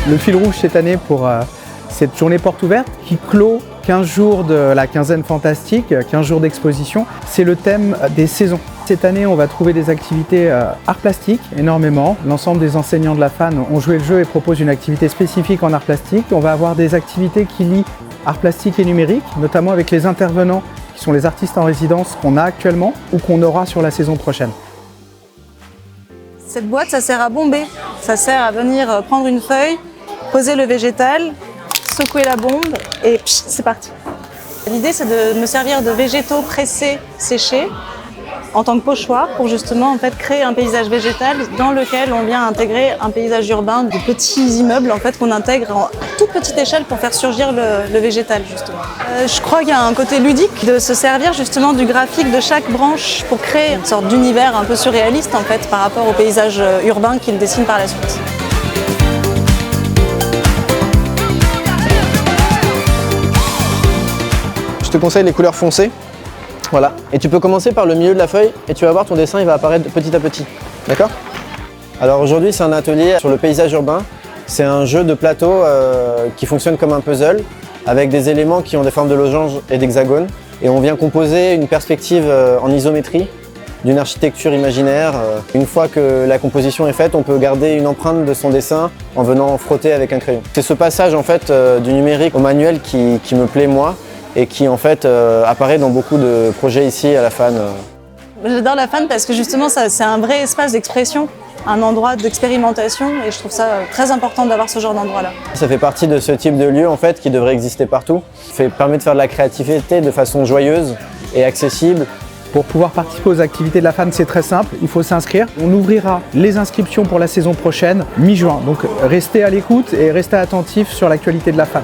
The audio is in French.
Le fil rouge cette année pour cette journée porte ouverte qui clôt 15 jours de la quinzaine fantastique, 15 jours d'exposition, c'est le thème des saisons. Cette année, on va trouver des activités art plastique énormément. L'ensemble des enseignants de la FAN ont joué le jeu et proposent une activité spécifique en art plastique. On va avoir des activités qui lient art plastique et numérique, notamment avec les intervenants qui sont les artistes en résidence qu'on a actuellement ou qu'on aura sur la saison prochaine. Cette boîte, ça sert à bomber. Ça sert à venir prendre une feuille, poser le végétal, secouer la bombe et c'est parti. L'idée, c'est de me servir de végétaux pressés, séchés, en tant que pochoir pour justement créer un paysage végétal dans lequel on vient intégrer un paysage urbain de petits immeubles qu'on intègre en toute petite échelle pour faire surgir le végétal justement. Je crois qu'il y a un côté ludique de se servir justement du graphique de chaque branche pour créer une sorte d'univers un peu surréaliste par rapport au paysage urbain qu'il dessine par la suite. Je te conseille les couleurs foncées. Voilà. Et tu peux commencer par le milieu de la feuille et tu vas voir ton dessin, il va apparaître petit à petit. D'accord? Alors aujourd'hui, c'est un atelier sur le paysage urbain. C'est un jeu de plateau qui fonctionne comme un puzzle avec des éléments qui ont des formes de losange et d'hexagone. Et on vient composer une perspective en isométrie d'une architecture imaginaire. Une fois que la composition est faite, on peut garder une empreinte de son dessin en venant frotter avec un crayon. C'est ce passage du numérique au manuel qui me plaît moi. Et qui apparaît dans beaucoup de projets ici à la FAN. J'adore la FAN parce que justement c'est un vrai espace d'expression, un endroit d'expérimentation et je trouve ça très important d'avoir ce genre d'endroit-là. Ça fait partie de ce type de lieu qui devrait exister partout. Ça permet de faire de la créativité de façon joyeuse et accessible. Pour pouvoir participer aux activités de la FAN, c'est très simple, il faut s'inscrire. On ouvrira les inscriptions pour la saison prochaine, mi-juin. Donc restez à l'écoute et restez attentifs sur l'actualité de la FAN.